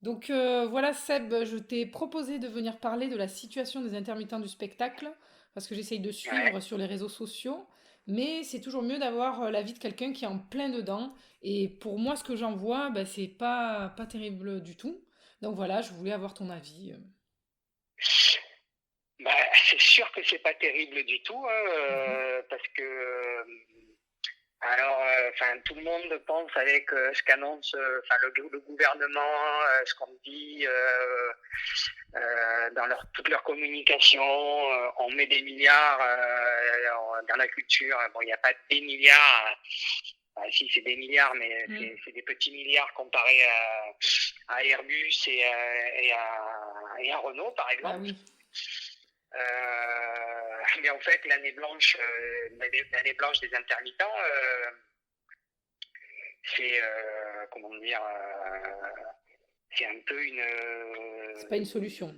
Donc voilà Seb, je t'ai proposé de venir parler de la situation des intermittents du spectacle, parce que j'essaye de Ouais. suivre sur les réseaux sociaux, mais c'est toujours mieux d'avoir l'avis de quelqu'un qui est en plein dedans. Et pour moi, ce que j'en vois, ben, c'est pas terrible du tout. Donc voilà, je voulais avoir ton avis. Bah, c'est sûr que c'est pas terrible du tout, hein, Mhm. parce que enfin, tout le monde pense avec ce qu'annonce, enfin, le gouvernement, ce qu'on dit dans toute leur communication. On met des milliards dans la culture. Bon, il n'y a pas des milliards. Si, c'est des milliards, mais Mm. c'est des petits milliards comparés à Airbus et à Renault, par Ah exemple. oui. Mais en fait, l'année blanche des intermittents, c'est comment dire, c'est un peu C'est pas une solution.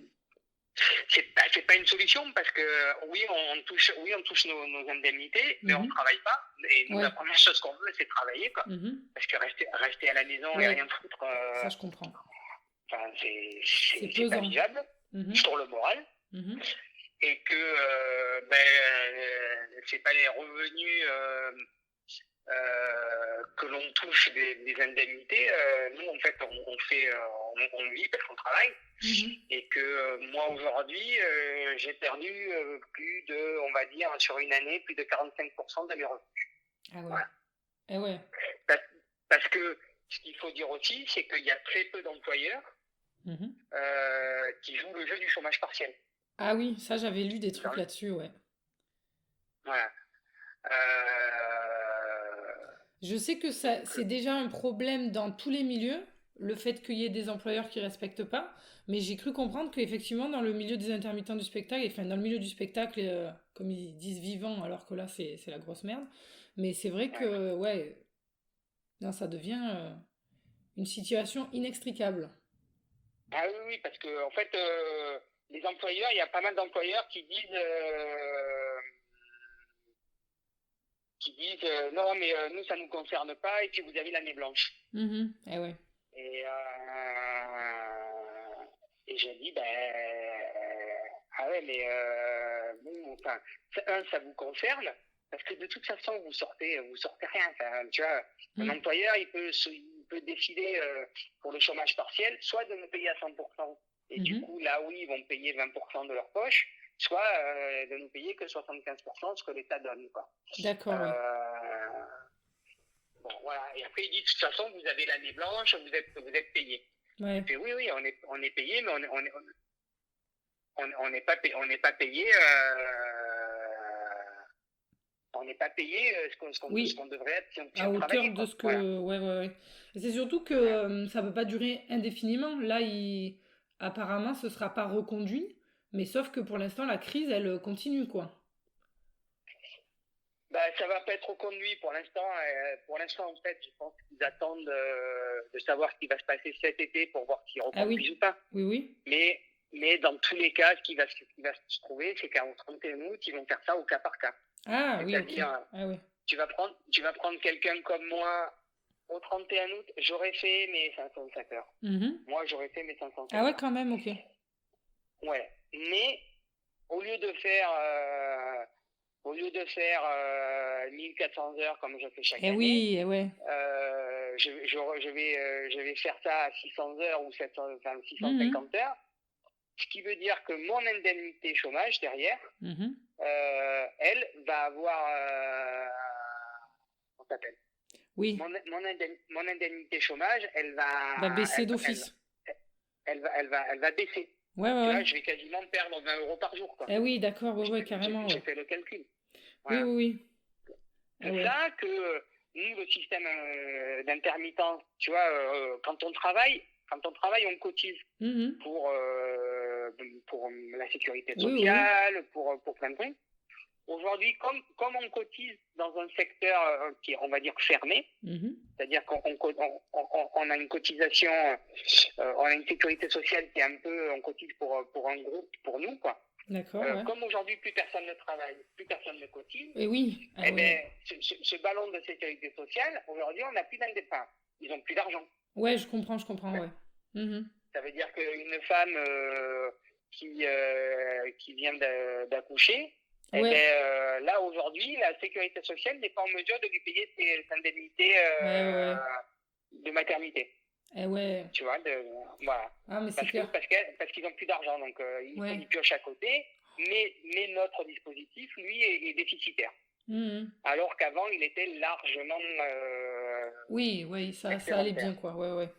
c'est pas une solution parce que oui, on touche nos indemnités, mais on Mhm. travaille pas. Et nous, la Ouais. première chose qu'on veut, c'est travailler, quoi. Mhm. Parce que rester à la maison et Ouais, rien foutre, ça je comprends. enfin, C'est c'est pas pesant. viable Mhm. sur le moral. Mhm. Et que c'est pas les revenus que l'on touche des indemnités. Nous, en fait, on vit parce qu'on travaille. Mhm. Et que moi, aujourd'hui, j'ai perdu plus de, on va dire, sur une année, plus de 45% de mes revenus. Ah ouais. Voilà. Eh ouais. Parce, parce que ce qu'il faut dire aussi, c'est qu'il y a très peu d'employeurs Mhm. qui jouent le jeu du chômage partiel. Ah oui, ça j'avais lu des trucs Dans là-dessus, ouais. voilà. Je sais que ça, Donc, c'est déjà un problème dans tous les milieux, le fait qu'il y ait des employeurs qui respectent pas, mais j'ai cru comprendre qu'effectivement dans le milieu des intermittents du spectacle, enfin dans le milieu du spectacle, comme ils disent vivant, alors que là c'est la grosse merde, mais c'est vrai ouais. que, ouais, non, ça devient une situation inextricable. Ah oui, oui, parce que en fait, les employeurs, il y a pas mal d'employeurs qui disent non, mais nous, ça nous concerne pas, et puis vous avez l'année blanche. Mhm. Eh ouais. Et, et j'ai dit, ben, ah ouais, mais bon, enfin, ça vous concerne, parce que de toute façon, vous sortez rien. Enfin, tu vois, un Mm. employeur, il peut décider pour le chômage partiel, soit de me payer à 100%, et du Mhm. coup, là, oui, ils vont payer 20% de leur poche, soit de ne payer que 75%, ce que l'État donne, quoi. D'accord, ouais. Euh, Bon, voilà. Et après, il dit, de toute façon, vous avez l'année blanche, vous êtes payé. Je Ouais. fais, oui, oui, on est payé, mais on n'est pas payé, on n'est pas payé ce Oui, qu'on devrait être si à on hauteur travaillait, de quoi. ce Voilà. que... Ouais, ouais, ouais. Et c'est surtout que Voilà. ça peut pas durer indéfiniment. Là, apparemment, ce sera pas reconduit. Mais sauf que pour l'instant, la crise, elle continue, quoi. Bah, ça va pas être reconduit pour l'instant. Pour l'instant, en fait, je pense qu'ils attendent de savoir ce qui va se passer cet été pour voir s'ils Ah reconduisent oui, ou pas. oui, oui. Mais, mais dans tous les cas, ce qui va se trouver, c'est qu'en 31 août, ils vont faire ça au cas par cas. Ah oui, ok. C'est-à-dire, Ah ouais. tu vas prendre quelqu'un comme moi au 31 août, j'aurais fait mes 505 heures. Mhm. Moi, j'aurais fait mes Ah 505 ouais, heures. quand même, ok. Ouais. Mais au lieu de faire, au lieu de faire 1400 heures comme je fais chaque Eh année, oui, eh ouais. je vais faire ça à 600 heures ou 700, enfin, Mhm. 650 heures. Ce qui veut dire que mon indemnité chômage derrière, Mhm. elle va avoir, on s'appelle, Oui, mon indemnité chômage, va baisser d'office. elle va baisser. Ouais, ouais, Tu ouais. vois, je vais quasiment perdre 20 € par jour, quoi. Eh oui, d'accord, ouais, ouais, carrément, ouais. J'ai fait le calcul. Oui, Voilà. oui, oui. Eh C'est ouais. ça que nous, le système d'intermittence, tu vois, quand on travaille, on cotise Mhm. pour, euh, pour la sécurité Oui, oui, oui. sociale, pour plein de trucs. Aujourd'hui, comme on cotise dans un secteur qui est, on va dire, fermé, Mhm. c'est-à-dire qu'on a une cotisation, on a une sécurité sociale qui est un peu, on cotise pour un groupe, pour nous, quoi. D'accord, ouais. Comme aujourd'hui, plus personne ne travaille, plus personne ne cotise, Et oui, ah eh ouais. ben, ce ballon de sécurité sociale, aujourd'hui, on n'a plus d'indépendance. Ils n'ont plus d'argent. Ouais, je comprends, ouais. Mhm. Ça veut dire qu'une femme qui vient d'accoucher, eh Ouais, ben, là, aujourd'hui, la sécurité sociale n'est pas en mesure de lui payer ses indemnités ouais. de maternité. Eh ouais. Tu vois, voilà. Ah, mais c'est clair. Parce qu'ils n'ont plus d'argent, donc Ouais. ils piochent à côté. Mais notre dispositif, lui, est déficitaire. Mhm. Alors qu'avant, il était largement Oui, oui, ça allait excédentaire. bien, quoi. Ouais, ouais.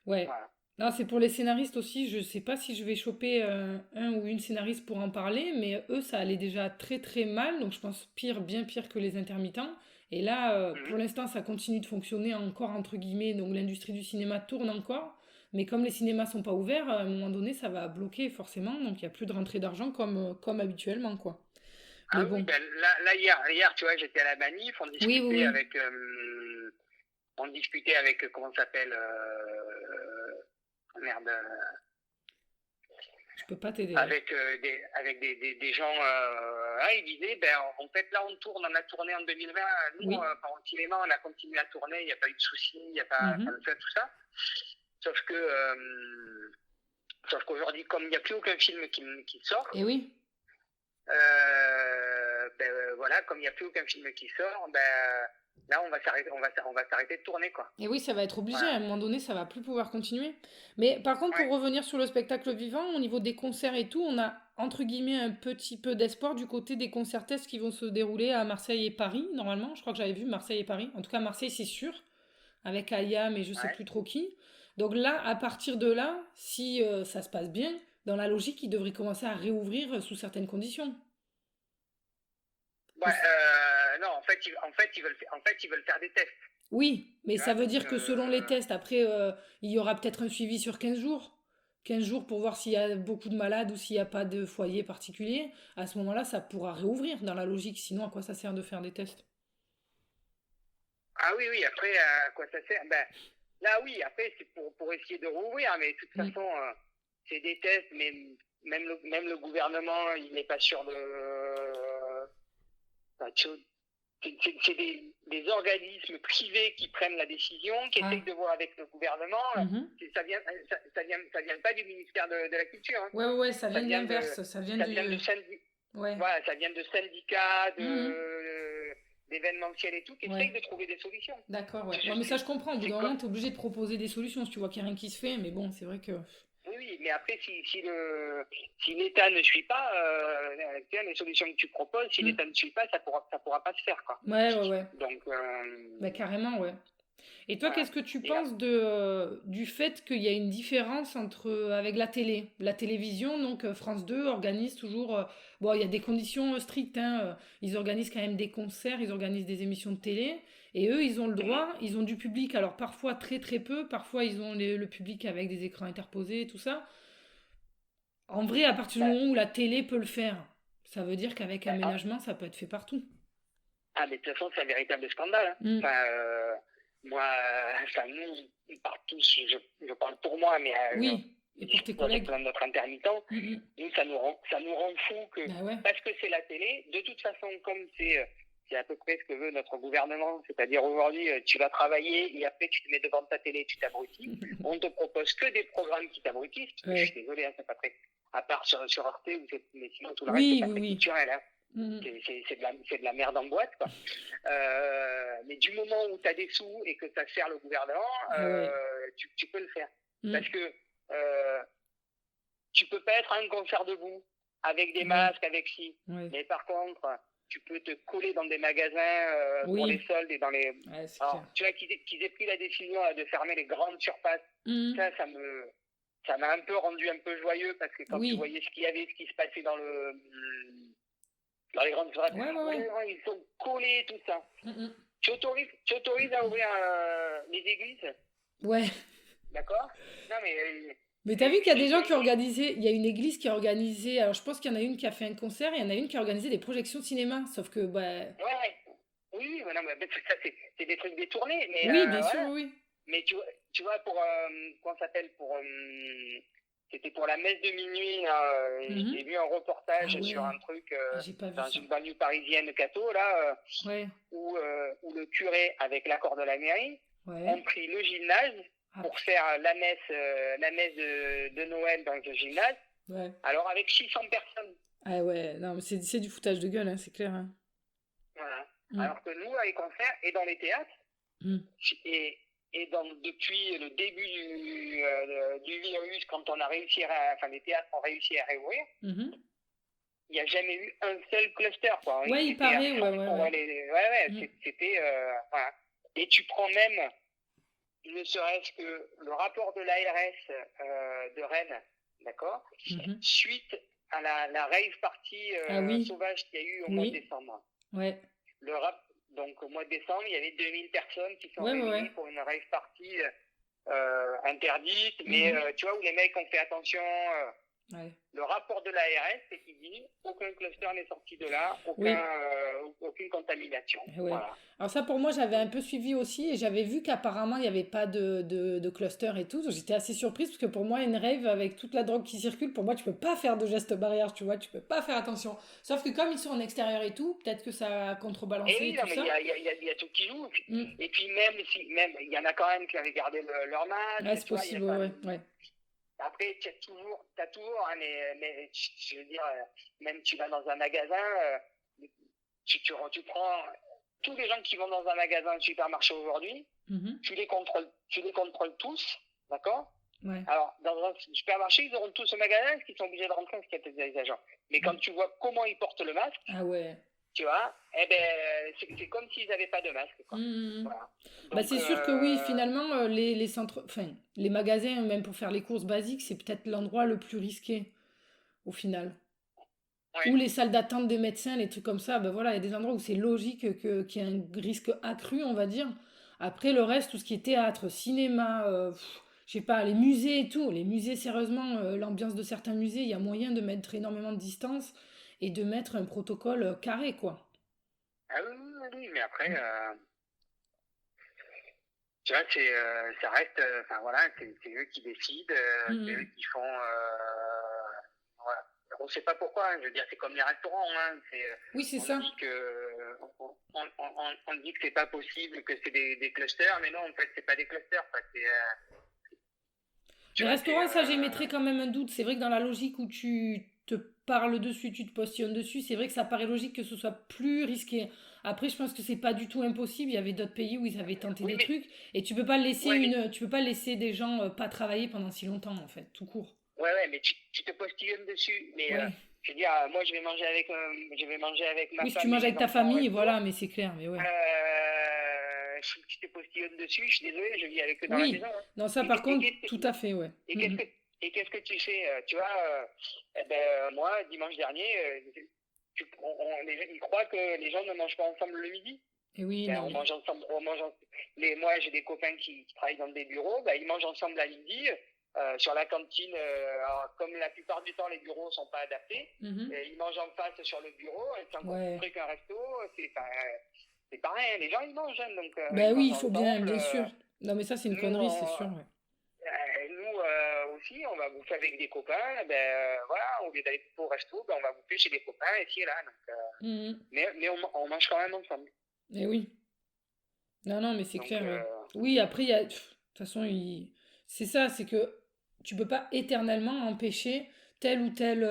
Ouais. Voilà. Non, c'est pour les scénaristes aussi. Je sais pas si je vais choper un ou une scénariste pour en parler, mais eux, ça allait déjà très très mal. Donc je pense pire, bien pire que les intermittents. Et là, pour Mhm. l'instant, ça continue de fonctionner encore, entre guillemets. Donc l'industrie du cinéma tourne encore. Mais comme les cinémas sont pas ouverts, à un moment donné, ça va bloquer forcément. Donc il n'y a plus de rentrée d'argent comme habituellement, quoi. Mais Ah oui, bon. ben là hier, tu vois, j'étais à la manif, Oui, oui, oui. on discutait avec, comment ça s'appelle, merde, Je peux pas t'aider là. avec des gens, ils disaient, ben, en fait, là, on a tourné en 2020, nous, Oui. par au cinéma, on a continué à tourner, il n'y a pas eu de soucis, il n'y a pas, Mhm. tout ça. Sauf que, sauf qu'aujourd'hui, comme il n'y a plus aucun film qui sort, Et oui. voilà, comme il n'y a plus aucun film qui sort, là, on va s'arrêter de tourner, quoi. Et oui, ça va être obligé, à Voilà. un moment donné, ça va plus pouvoir continuer. Mais par contre, pour Ouais. revenir sur le spectacle vivant, au niveau des concerts et tout, on a entre guillemets un petit peu d'espoir du côté des concerts tests qui vont se dérouler à Marseille et Paris, normalement. Je crois que j'avais vu Marseille et Paris. En tout cas, Marseille, c'est sûr, avec Aya, mais je sais Ouais. plus trop qui. Donc là, à partir de là, si ça se passe bien, dans la logique, ils devraient commencer à réouvrir sous certaines conditions. Ouais, non, en fait, ils veulent faire des tests, Oui, mais tu ça vois, veut donc, dire que selon les tests, après, il y aura peut-être un suivi sur 15 jours. 15 jours pour voir s'il y a beaucoup de malades ou s'il n'y a pas de foyer particulier. À ce moment-là, ça pourra réouvrir dans la logique. Sinon, à quoi ça sert de faire des tests? ah oui, oui, après, à quoi ça sert? Ben, là, oui, après, c'est pour essayer de rouvrir, mais de toute Mm. façon, c'est des tests, mais même le gouvernement, il n'est pas sûr de. Enfin, c'est des organismes privés qui prennent la décision, qui essayent Ah. de voir avec le gouvernement. Mhm. Ça vient pas du ministère de la Culture, hein. Ouais, ouais, ouais, ça Ça vient de vient de, l'inverse. Ça vient ça vient de du. Ouais. voilà, ça vient de syndicats, Mhm. d'événementiels et tout, qui Ouais. essayent de trouver des solutions. D'accord, ouais. Ouais, mais ça, C'est je comprends. Au bout c'est d'un comme, moment, t'es obligé de proposer des solutions si tu vois qu'il n'y a rien qui se fait. Mais bon, c'est vrai que. oui, oui, mais après, si l'État ne suit pas, les solutions que tu proposes, si Mm. l'État ne suit pas, ça pourra pas se faire, quoi. Ouais, ouais, ouais. Donc, Bah, carrément, ouais. Et toi, voilà. qu'est-ce que tu Et, penses du fait qu'il y a une différence avec la télé? La télévision, donc France 2 organise toujours, bon, il y a des conditions strictes, hein, ils organisent quand même des concerts, ils organisent des émissions de télé, et eux, ils ont le mhm, droit, ils ont du public, alors parfois très très peu, parfois ils ont le public avec des écrans interposés, tout ça. En vrai, à partir du bah, moment où la télé peut le faire, ça veut dire qu'avec bah, aménagement, ça peut être fait partout. mais de toute façon, c'est un véritable scandale, hein. Mm. Enfin, moi, enfin, nous, on parle tous, je parle pour moi, mais Oui, et pour tes avec collègues. plein d'autres intermittents, Mm, mm. nous, ça nous rend fou que, Bah ouais, parce que c'est la télé, de toute façon, comme c'est à peu près ce que veut notre gouvernement, c'est-à-dire aujourd'hui, tu vas travailler et après tu te mets devant ta télé, tu t'abrutis. On te propose que des programmes qui t'abrutissent, parce que je suis ouais. désolé, hein, c'est pas très, à part sur Arte, mais sinon tout le reste, c'est Oui, pas oui, très oui. culturel, hein. Mm. C'est de la merde en boîte, quoi. Mais du moment où tu as des sous et que ça sert le gouvernement, Ah ouais. tu peux le faire. Parce Mm. que tu peux pas être à un concert debout avec des Ouais, masques, avec ci. ouais. Mais par contre, tu peux te coller dans des magasins pour les Oui, soldes et dans les. ouais, c'est clair. Alors, tu vois qu'ils aient pris la décision de fermer les grandes surfaces, Mm. ça m'a un peu rendu un peu joyeux parce que quand tu Oui. voyais ce qui se passait dans les grandes surfaces, Ouais, ouais, où les ouais. gens ils sont collés tout ça. Mm, mm. Tu autorises à ouvrir les églises, Ouais. d'accord? Non mais Mais t'as vu qu'il y a des gens qui ont c'est organisé, il y a une église qui a organisé, alors je pense qu'il y en a une qui a fait un concert et il y en a une qui a organisé des projections de cinéma. Sauf que, bah, ouais, ouais. Oui, mais non, mais ça, c'est des trucs détournés, mais oui, bien sûr, voilà. oui. Mais tu vois pour, comment ça s'appelle, c'était pour la messe de minuit, là, Oui. j'ai Mhm. vu un Ah reportage sur ouais. un truc Ah, j'ai pas vu dans ça. une banlieue parisienne catho, là, Ouais, où le curé, avec l'accord de la mairie, ouais. ont pris le gymnase Ah, pour faire la messe de Noël dans le gymnase. ouais. Alors avec 600 personnes. Ah ouais, non, mais c'est du foutage de gueule, hein, c'est clair. Hein. Voilà. Mm, Alors que nous, à les concerts et dans les théâtres, mm, et, depuis le début du virus, quand on a réussi enfin les théâtres ont réussi à réouvrir, mhm. il n'y a jamais eu un seul cluster, quoi. Ouais, Ils il étaient à paraît, ouais, fond ouais, pour ouais. Mm. c'était, voilà. Et tu prends même, ne serait-ce que le rapport de l'ARS de Rennes, d'accord, Mhm. suite à la rave party Ah oui, sauvage qu'il y a eu au mois de oui, décembre. ouais. Donc au mois de décembre, il y avait 2000 personnes qui sont Ouais, ouais, réunies ouais. pour une rave party interdite, mais Mhm. tu vois, où les mecs ont fait attention. Ouais. Le rapport de l'ARS, c'est qu'il dit aucun cluster n'est sorti de là, Oui. aucune contamination. Ouais. Voilà. Alors ça, pour moi, j'avais un Donc, peu suivi aussi et j'avais vu qu'apparemment, il n'y avait pas de cluster et tout. Donc, j'étais assez surprise parce que pour moi, une rave avec toute la drogue qui circule, pour moi, tu peux pas faire de gestes barrières, tu vois, tu peux pas faire attention. Sauf que comme ils sont en extérieur et tout, peut-être que ça a et contrebalancé et oui, tout non, mais ça. il y a tout qui joue. Mm. Et puis même, il y en a quand même qui avaient gardé leur Ouais, masque, c'est tu vois, il y a possible, quand ouais, même. ouais. Après, t'as toujours, hein, mais je veux dire, même tu vas dans un magasin, tu prends tous les gens qui vont dans un magasin, un supermarché aujourd'hui, Mhm. tu les contrôles tous, d'accord? Ouais. Alors, dans un supermarché, ils auront tous ce magasin, parce qu'ils sont obligés de rentrer, parce qu'il y a peut-être des agents. Mais quand Mm. tu vois comment ils portent le masque, Ah ouais. tu vois, eh ben, c'est comme s'ils n'avaient pas de masque, Mm, quoi. mm, mm. Voilà. Bah, Donc, c'est sûr que oui, finalement, les centres, enfin, les magasins, même pour faire les courses basiques, c'est peut-être l'endroit le plus risqué au final. Ou ouais. les salles d'attente des médecins, les trucs comme ça, ben voilà, il y a des endroits où c'est logique qu'il y a un risque accru, on va dire. Après, le reste, tout ce qui est théâtre, cinéma, je sais pas, les musées et tout, les musées, sérieusement, l'ambiance de certains musées, il y a moyen de mettre énormément de distance et de mettre un protocole carré, quoi. Ah oui, oui, oui, mais après, Mm. tu vois, ça reste, enfin voilà, c'est eux qui décident, c'est eux Mhm. qui font, voilà. On ne sait pas pourquoi, hein, je veux dire, c'est comme les restaurants, hein, Oui, c'est on ça. dit que, on dit que c'est pas possible, que c'est des clusters, mais non, en fait, c'est pas des clusters, quoi, tu Les vois, restaurants, ça, j'émettrais quand même un doute. C'est vrai que dans la logique où tu te parles dessus, tu te positionnes dessus, c'est vrai que ça paraît logique que ce soit plus risqué. Après, je pense que c'est pas du tout impossible. Il y avait d'autres pays où ils avaient tenté oui, des trucs et ouais, mais, tu peux pas laisser des gens pas travailler pendant si longtemps, en fait, tout court. ouais, mais tu te postillonnes dessus, mais, Ouais. je veux dire, moi, je vais manger avec ma Oui, si tu femme et manges mes avec ta enfants au famille, resto. voilà, mais c'est clair, mais ouais. Si tu te postillonnes dessus, je suis désolé, je vis avec eux dans la maison. Oui. Hein. Non, ça, Et, par et contre, qu'est-ce que, tout à fait, ouais. et qu'est-ce Mhm. que, et qu'est-ce que tu fais, tu vois, eh ben, moi, dimanche dernier, ils croient que les gens ne mangent pas ensemble le midi. Et oui, Ben, non, on mais. mange ensemble. Moi, j'ai des copains qui travaillent dans des bureaux, ben, ils mangent ensemble à midi. Sur la cantine, alors, comme la plupart du temps les bureaux sont pas adaptés, Mhm. ils mangent en face sur le bureau, c'est encore plus Ouais. près qu'un resto, c'est pareil, les gens ils mangent, hein, donc ils Ben oui, mangent il faut bien, ensemble. bien sûr. Non, mais ça, c'est une Nous, connerie, c'est sûr, ouais. aussi, on va bouffer avec des copains, ben voilà, au lieu d'aller au resto, ben, on va bouffer chez des copains ici et là. Donc, Mhm. mais on mange quand même ensemble. Et oui. Non, non, mais c'est Donc, clair, ouais. Oui, après, il y a. De toute façon, c'est ça, c'est que tu peux pas éternellement empêcher telle ou telle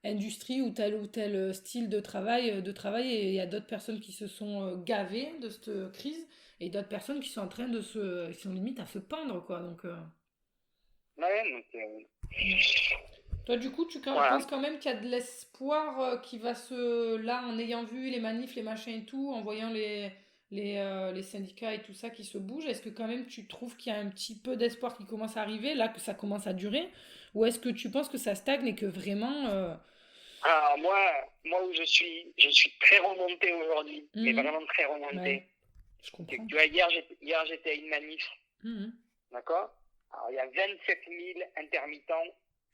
industrie ou tel style de travailler. Et il y a d'autres personnes qui se sont gavées de cette crise et d'autres personnes qui sont en train qui sont limite à se pendre, quoi. Donc, ouais, donc, mm. Toi, du coup, tu voilà. penses quand même qu'il y a de l'espoir qui va là, en ayant vu les manifs, les machins et tout, en voyant les syndicats et tout ça qui se bougent, est-ce que quand même tu trouves qu'il y a un petit peu d'espoir qui commence à arriver, là, que ça commence à durer, ou est-ce que tu penses que ça stagne et que vraiment... Alors moi où je suis très remonté aujourd'hui, mais mhm, vraiment très ouais, remonté. je Tu comprends. vois, hier j'étais à une manif, Mhm, d'accord? Alors il y a 27 000 intermittents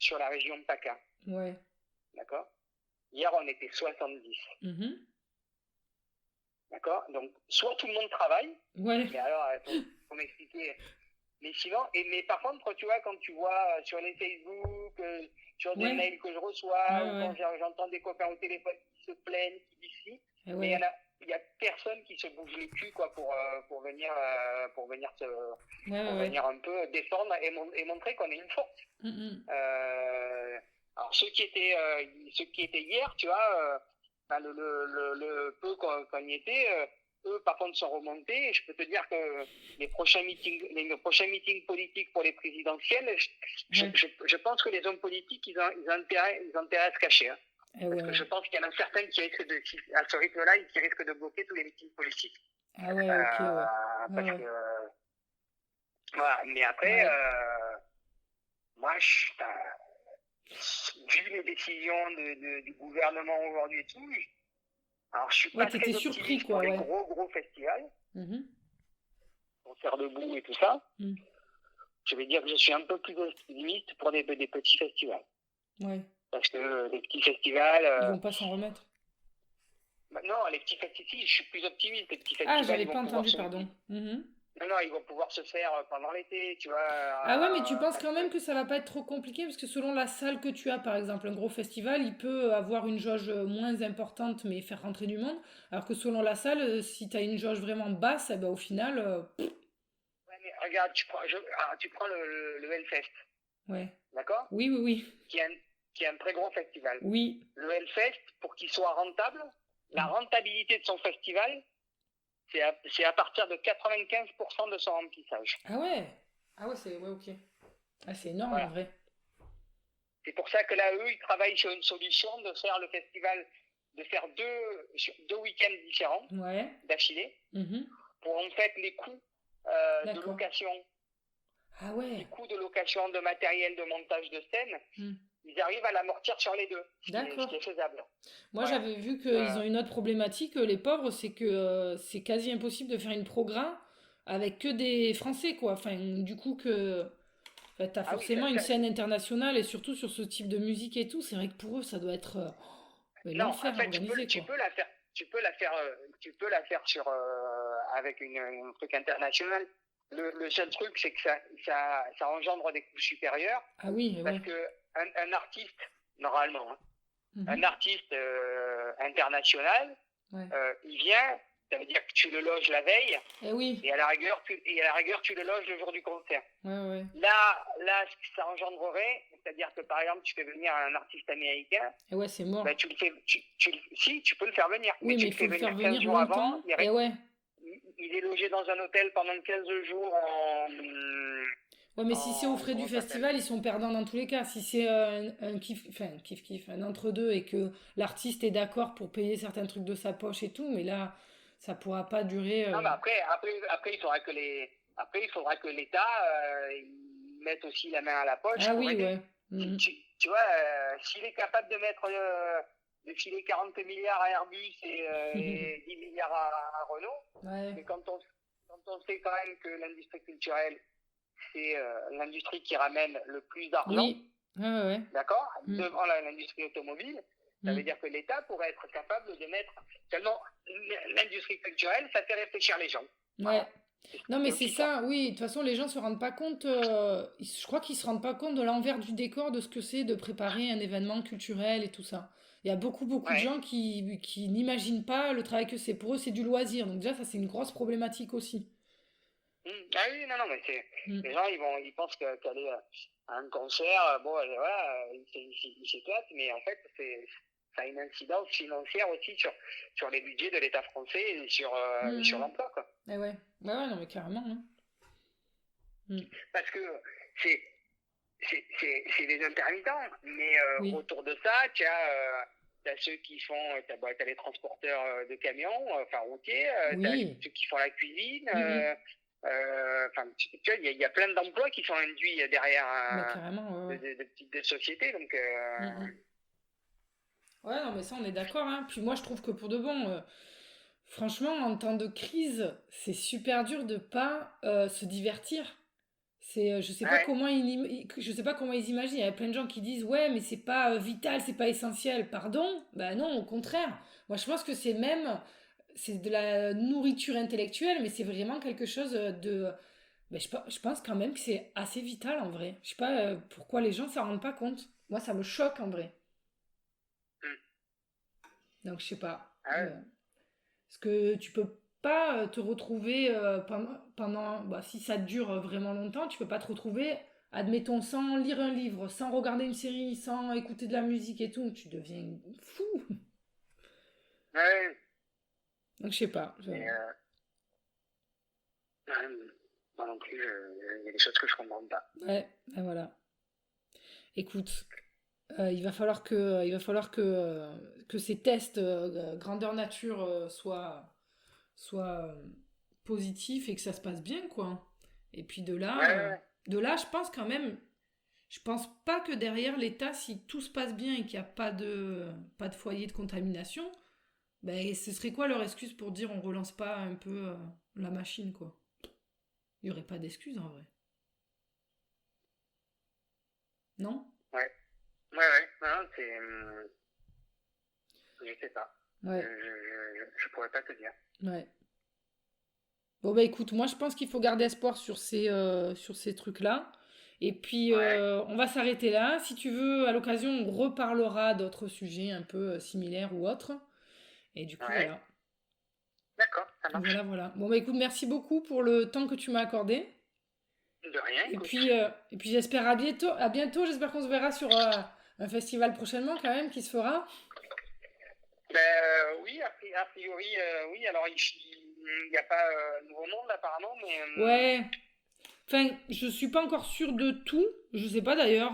sur la région PACA, ouais. d'accord? Hier on était 70, Mhm, d'accord? Donc soit tout le monde travaille, ouais. mais alors faut m'expliquer. Mais sinon, mais par contre, tu vois, quand tu vois sur les Facebook, sur des Ouais. mails que je reçois, Ouais, ou ouais. quand j'entends des copains au téléphone qui se plaignent, qui disent si, Eh mais il y en ouais. a, y a personne qui se bouge le cul, quoi, pour venir, Ouais, pour ouais, ouais. venir un peu défendre et montrer qu'on est une force. Mhm. Alors ceux qui étaient hier, tu vois, le peu qu'on y était, eux par contre sont remontés. Et je peux te dire que les prochains meetings politiques pour les présidentielles, Ouais. je pense que les hommes politiques ils ont intérêt à se cacher. Hein. Eh Parce ouais, que ouais. je pense qu'il y en a certains qui risquent à ce rythme-là, qui risquent de bloquer tous les meetings politiques. Ah ouais, ok, ouais. Ouais, Parce ouais. que voilà. Mais après, Ouais. moi, vu les décisions du gouvernement aujourd'hui et tout, alors je suis Ouais, pas t'étais très surpris, optimiste pour quoi, les ouais. gros festivals, Mhm. concert debout et tout ça. Mm. Je vais dire que je suis un peu plus optimiste pour des petits festivals. Ouais. Parce que les petits festivals, Ils vont pas s'en remettre. non, les petits festivals, si, je suis plus optimiste. Les petits Ah, festivals, j'avais ils vont pas pouvoir entendu, se, pardon. Mhm. non, ils vont pouvoir se faire pendant l'été, tu vois, Ah ouais, mais tu penses parce quand que même que ça va pas être trop compliqué parce que selon la salle que tu as, par exemple, un gros festival, il peut avoir une jauge moins importante mais faire rentrer du monde, alors que selon la salle, si tu as une jauge vraiment basse, eh ben, au final, ouais, mais regarde, tu prends le Hellfest, ouais. d'accord, Oui, oui, oui. qui est un, qui est un très gros festival. Oui. Le Hellfest, pour qu'il soit rentable, la rentabilité de son festival, c'est à partir de 95% de son remplissage. Ah ouais. Ah ouais, c'est ouais, ok. Ah, c'est énorme en Voilà. vrai. C'est pour ça que là, eux, ils travaillent sur une solution de faire le festival, de faire deux week-ends différents Ouais. d'affilée, Mhm. pour en fait les coûts de D'accord. location, Ah les ouais. coûts de location de matériel, de montage de scène, Hmm. ils arrivent à l'amortir sur les deux, ce D'accord. qui est faisable. Moi, Voilà. j'avais vu qu'ils ont une autre problématique, les pauvres, c'est que c'est quasi impossible de faire une programme avec que des Français, quoi. Enfin, du coup, que enfin, t'as Ah oui, forcément une scène internationale et surtout sur ce type de musique et tout. C'est vrai que pour eux, ça doit être mais non, en l'enfer à fait, organiser, quoi. tu peux la faire sur avec un truc international. Le seul truc, c'est que ça engendre des coûts supérieurs Ah oui, parce ouais. que un artiste, normalement, hein, un Mhm. artiste international, Ouais. il vient, ça veut dire que tu le loges la veille Eh oui. et à la rigueur, tu le loges le jour du concert. Ouais, ouais. Là, ce que ça engendrerait, c'est-à-dire que par exemple, tu fais venir un artiste américain, Et ouais, c'est mort. ben, si, tu peux le faire venir, Oui, mais mais tu il le faut fais le faire venir 15 venir jours avant, longtemps. Et ouais. il est logé dans un hôtel pendant 15 jours Ouais, mais si c'est aux frais du comment ça s'appelle? festival, ils sont perdants dans tous les cas. Si c'est un kiff, enfin, un kiff, un entre-deux et que l'artiste est d'accord pour payer certains trucs de sa poche et tout, mais là, ça pourra pas durer. Non, mais après, il faudra que l'État il mette aussi la main à la poche Ah pour oui, aider. ouais. Mhm. Tu vois, s'il est capable de filer 40 milliards à Airbus et 10 milliards à Renault, Ouais. mais quand on sait quand même que l'industrie culturelle, c'est l'industrie qui ramène le plus d'argent, Oui. Ouais, ouais, ouais. d'accord, Mm. devant l'industrie automobile, ça veut Mm. dire que l'État pourrait être capable de mettre tellement l'industrie culturelle, ça fait réfléchir les gens. Ouais. Voilà. Non, mais C'est c'est aussi ça. ça, oui. De toute façon, les gens se rendent pas compte. Je crois qu'ils se rendent pas compte de l'envers du décor de ce que c'est de préparer un événement culturel et tout ça. Il y a beaucoup, beaucoup de Ouais. gens qui n'imaginent pas le travail que c'est. Pour eux, c'est du loisir. Donc, déjà, ça, c'est une grosse problématique aussi. Ah oui, non, non, mais Mm. les gens, ils pensent qu'aller à un concert, bon, voilà, ils s'éclatent, mais en fait, ça a une incidence financière aussi sur les budgets de l'État français et sur Mm. l'emploi, quoi. Eh ouais. Ouais, ouais, non, mais carrément, hein. Mm. Parce que c'est, c'est des intermittents, mais Oui. autour de ça, t'as ceux qui font, t'as les transporteurs de camions, enfin routiers, t'as Oui. ceux qui font la cuisine, Mm, mm. enfin, tu vois, il y a plein d'emplois qui sont induits derrière Mais carrément, ouais, ouais. de petites sociétés, donc Mm, mm. Ouais, non, mais ça, on est d'accord, hein. Puis moi, je trouve que pour de bon, franchement, en temps de crise, c'est super dur de pas se divertir. C'est, je sais pas ouais. comment je sais pas comment ils imaginent. Il y a plein de gens qui disent ouais, mais c'est pas vital, c'est pas essentiel. Pardon? Bah non, au contraire. Moi, je pense que c'est de la nourriture intellectuelle, mais c'est vraiment quelque chose de. Ben, je pense quand même que c'est assez vital en vrai. Je sais pas pourquoi les gens s'en rendent pas compte. Moi, ça me choque en vrai. Mm. Donc, je sais pas. Ah ouais. Parce que tu peux pas te retrouver bah, si ça dure vraiment longtemps, tu peux pas te retrouver, admettons, sans lire un livre, sans regarder une série, sans écouter de la musique et tout, tu deviens fou. Ouais, Donc je sais pas. mais moi non plus, il y a des choses que je comprends pas. Ouais, ben voilà. Écoute, il va falloir que ces tests grandeur nature soient positifs et que ça se passe bien, quoi. Et puis Ouais. de là, je pense quand même, je pense pas que derrière l'État, si tout se passe bien et qu'il n'y a pas de foyer de contamination, ben ce serait quoi leur excuse pour dire on relance pas un peu la machine, quoi. Il n'y aurait pas d'excuse en vrai. Non? Ouais. Ouais. Non, c'est. Je sais pas. Ouais, Je pourrais pas te dire. ouais. Bon bah écoute, moi je pense qu'il faut garder espoir sur ces trucs-là. Et puis Ouais. on va s'arrêter là. Si tu veux, à l'occasion, on reparlera d'autres sujets un peu similaires ou autres. Et du coup, Ouais. voilà. D'accord, ça Voilà, marche. voilà. Bon bah écoute, merci beaucoup pour le temps que tu m'as accordé. De rien, écoute. Et puis j'espère à bientôt. À bientôt. J'espère qu'on se verra sur un festival prochainement quand même qui se fera. Oui, a priori, oui. Alors, il n'y a pas Nouveau Monde apparemment, mais Ouais. Enfin, je suis pas encore sûre de tout. Je sais pas d'ailleurs.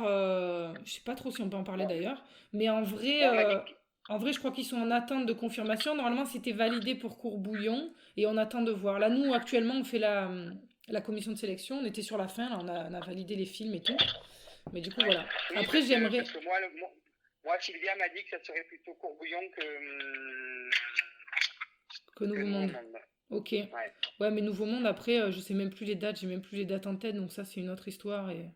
Je sais pas trop si on peut en parler bon, d'ailleurs. Mais bon, on m'a dit que. en vrai, je crois qu'ils sont en attente de confirmation. Normalement, c'était validé pour Courbouillon et on attend de voir. Là, nous, actuellement, on fait la commission de sélection. On était sur la fin. Là, on a validé les films et tout. Mais du coup, Ouais. voilà. Oui, Après, j'aimerais parce que moi, Sylvia m'a dit que ça serait plutôt Courbouillon que que Nouveau Nouveau Monde. Monde. Ok. Ouais. Ouais, mais Nouveau Monde, après, je sais même plus les dates. J'ai même plus les dates en tête. Donc ça, c'est une autre histoire. Et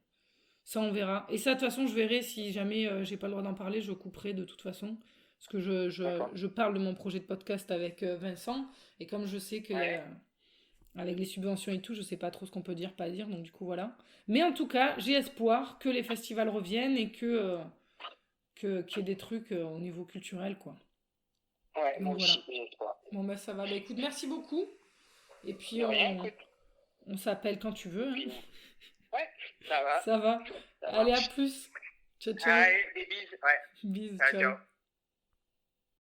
ça, on verra. Et ça, de toute façon, je verrai si jamais j'ai pas le droit d'en parler, je couperai de toute façon. Parce que D'accord. je parle de mon projet de podcast avec Vincent. Et comme je sais qu'il y a, Ouais. avec les subventions et tout, je sais pas trop ce qu'on peut dire, pas dire. Donc du coup, voilà. Mais en tout cas, j'ai espoir que les festivals reviennent et qu'il y ait des trucs au niveau culturel, quoi. Ouais, moi Donc voilà. aussi, j'espère. Bon, bah ça va. Bah écoute, merci beaucoup. Et puis, De rien, écoute. on s'appelle quand tu veux, hein. Puis, ouais, ça va. Ça va. Ça Allez, à marche. plus. Ciao, ciao. Allez, des bises. Ouais. Bisous, Ciao, ciao. ciao.